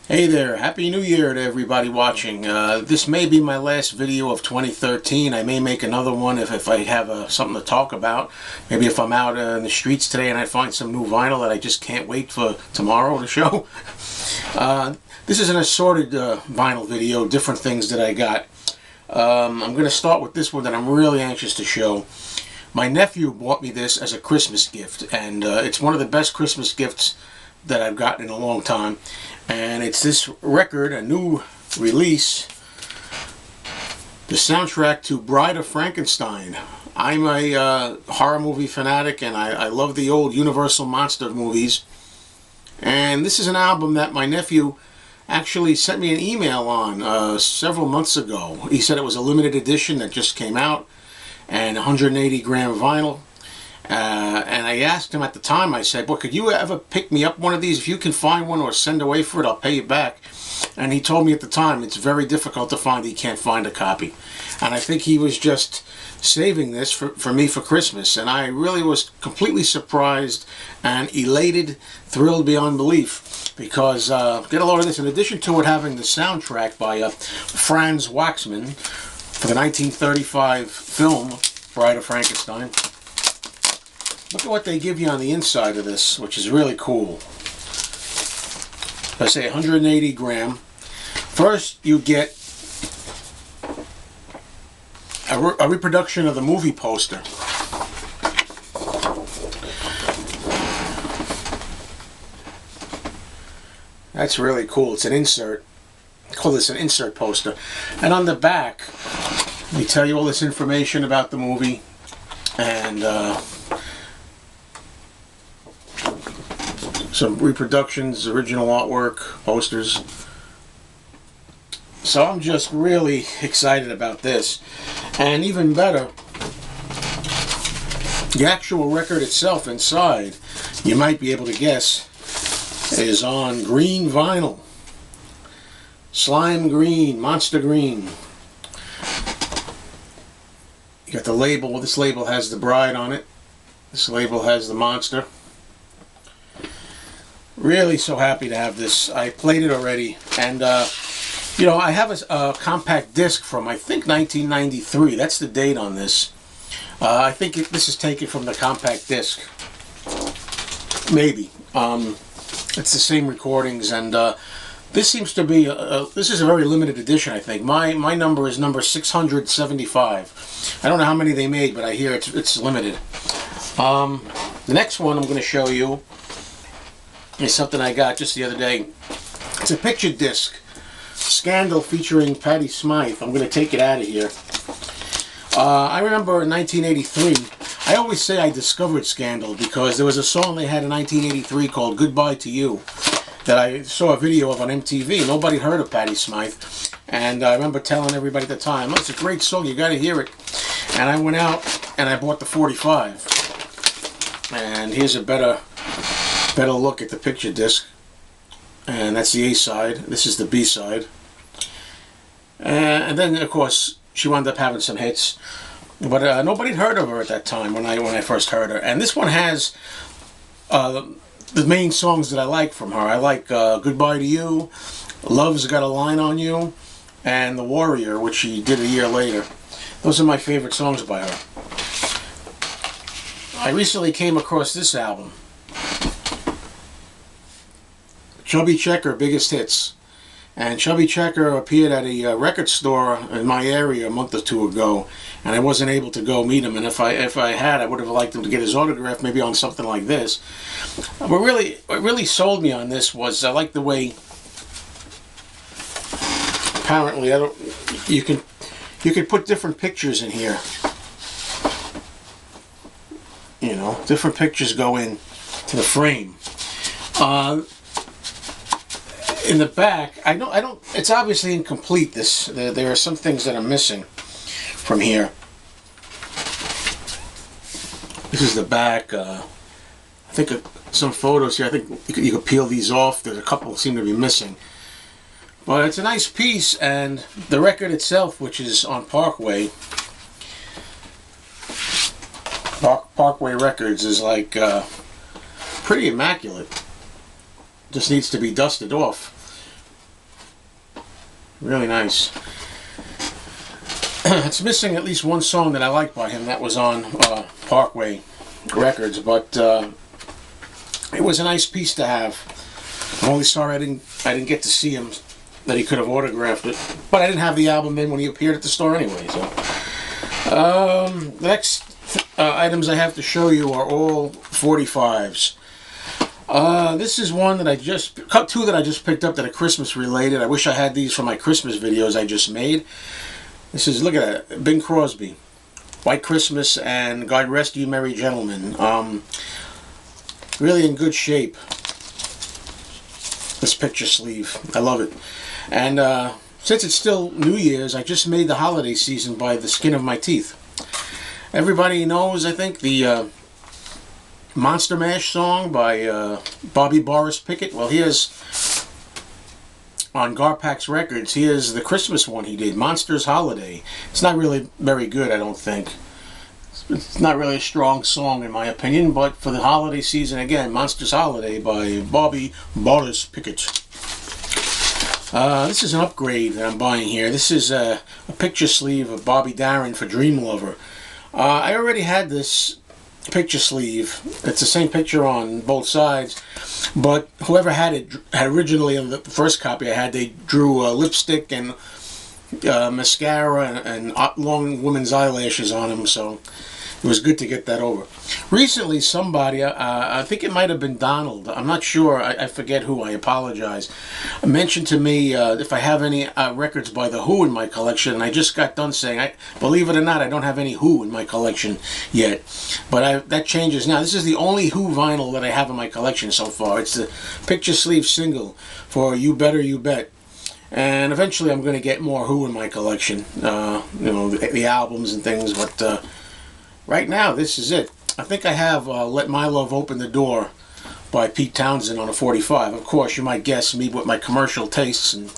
Hey there, Happy New Year to everybody watching. This may be my last video of 2013. I may make another one if I have something to talk about. Maybe if I'm out in the streets today and I find some new vinyl that I just can't wait for tomorrow to show. This is an assorted vinyl video, different things that I got. I'm going to start with this one that I'm really anxious to show. My nephew bought me this as a Christmas gift, and it's one of the best Christmas gifts that I've gotten in a long time. And it's this record, a new release, the soundtrack to Bride of Frankenstein. I'm a horror movie fanatic, and I love the old Universal monster movies. And this is an album that my nephew actually sent me an email on several months ago. He said it was a limited edition that just came out, and 180 gram vinyl. And I asked him at the time, I said, well, could you ever pick me up one of these? If you can find one or send away for it, I'll pay you back. And he told me at the time it's very difficult to find. He can't find a copy. And I think he was just saving this for me for Christmas. And I really was completely surprised and elated, thrilled beyond belief. Because, get a load of this, in addition to it having the soundtrack by Franz Waxman for the 1935 film, Bride of Frankenstein, look at what they give you on the inside of this, which is really cool. I say 180 gram. First, you get a reproduction of the movie poster. That's really cool. It's an insert. I call this an insert poster. And on the back, they tell you all this information about the movie, and some reproductions, original artwork, posters. So I'm just really excited about this. And even better, the actual record itself inside, you might be able to guess, is on green vinyl. Slime green, monster green. You got the label. This label has the bride on it. This label has the monster. Really so happy to have this. I played it already, and you know, I have a compact disc from, I think, 1993. That's the date on this. I think this is taken from the compact disc. Maybe. It's the same recordings, and this seems to be this is a very limited edition. I think my number is number 675. I don't know how many they made, but I hear it's limited. The next one I'm going to show you is something I got just the other day. It's a picture disc, Scandal featuring Patti Smythe. I'm going to take it out of here. I remember in 1983, I always say I discovered Scandal because there was a song they had in 1983 called Goodbye to You that I saw a video of on MTV. Nobody heard of Patti Smythe, and I remember telling everybody at the time, oh, it's a great song, you got to hear it. And I went out and I bought the 45. And here's a better look at the picture disc, and that's the A side. This is the B side, and then of course she wound up having some hits, but nobody had heard of her at that time when I first heard her. And this one has the main songs that I like from her. I like Goodbye to You, Love's Got a Line on You, and The Warrior, which she did a year later. Those are my favorite songs by her. I recently came across this album, Chubby Checker, Biggest Hits. And Chubby Checker appeared at a record store in my area a month or two ago, and I wasn't able to go meet him. And if I had, I would have liked him to get his autograph, maybe on something like this. But what really sold me on this was I like the way, apparently, you can put different pictures in here. You know, different pictures go in to the frame. In the back, I don't. It's obviously incomplete. There are some things that are missing from here. This is the back. I think some photos here. I think you could peel these off. There's a couple that seem to be missing, but it's a nice piece. And the record itself, which is on Parkway Records, is like pretty immaculate. Just needs to be dusted off. Really nice. It's missing at least one song that I like by him that was on Parkway Records, but it was a nice piece to have. I'm only sorry I didn't get to see him, that he could have autographed it, but I didn't have the album in when he appeared at the store anyway. So the next items I have to show you are all 45s. This is one that two that I just picked up that are Christmas related. I wish I had these for my Christmas videos I just made. This is, look at that, Bing Crosby, White Christmas and God Rest You Merry Gentlemen. Really in good shape. This picture sleeve, I love it. And since it's still New Year's, I just made the holiday season by the skin of my teeth. Everybody knows, I think, the Monster Mash song by Bobby Boris Pickett. Well, here's, on Garpax Records, here's the Christmas one he did, Monsters Holiday. It's not really very good, I don't think. It's not really a strong song in my opinion, but for the holiday season, again, Monsters Holiday by Bobby Boris Pickett. This is an upgrade that I'm buying here. This is a picture sleeve of Bobby Darin for Dream Lover. I already had this picture sleeve. It's the same picture on both sides, but whoever had it had originally, in the first copy I had, they drew lipstick and mascara and long women's eyelashes on them, so it was good to get that over. Recently somebody, I think it might have been Donald, I'm not sure, I forget who, I apologize, mentioned to me if I have any records by The Who in my collection, and I just got done saying, believe it or not, I don't have any Who in my collection yet, but that changes now. This is the only Who vinyl that I have in my collection so far. It's the picture sleeve single for You Better You Bet. And eventually I'm going to get more Who in my collection, you know, the albums and things, but right now this is it. I think I have Let My Love Open the Door by Pete Townsend on a 45. Of course, you might guess me with my commercial tastes and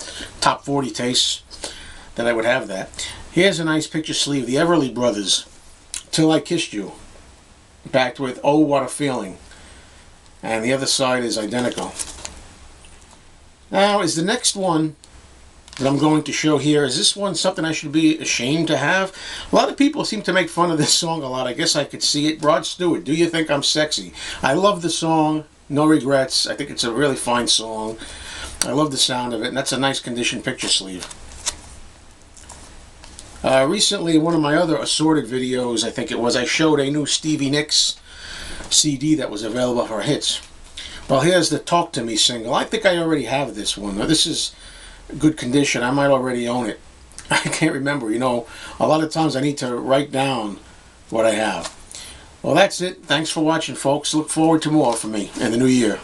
top 40 tastes that I would have that. Here's a nice picture sleeve, the Everly Brothers, Till I Kissed You, backed with Oh What a Feeling, and the other side is identical. Now, is the next one that I'm going to show here, is this one something I should be ashamed to have? A lot of people seem to make fun of this song a lot. I guess I could see it. Rod Stewart, Do You Think I'm Sexy? I love the song, no regrets. I think it's a really fine song. I love the sound of it, and that's a nice condition picture sleeve. Recently, one of my other Assorted videos, I think it was, I showed a new Stevie Nicks CD that was available for hits. Well, here's the Talk to Me single. I think I already have this one. Now, this is good condition. I might already own it. I can't remember. You know, a lot of times I need to write down what I have. Well, that's it. Thanks for watching, folks. Look forward to more from me in the new year.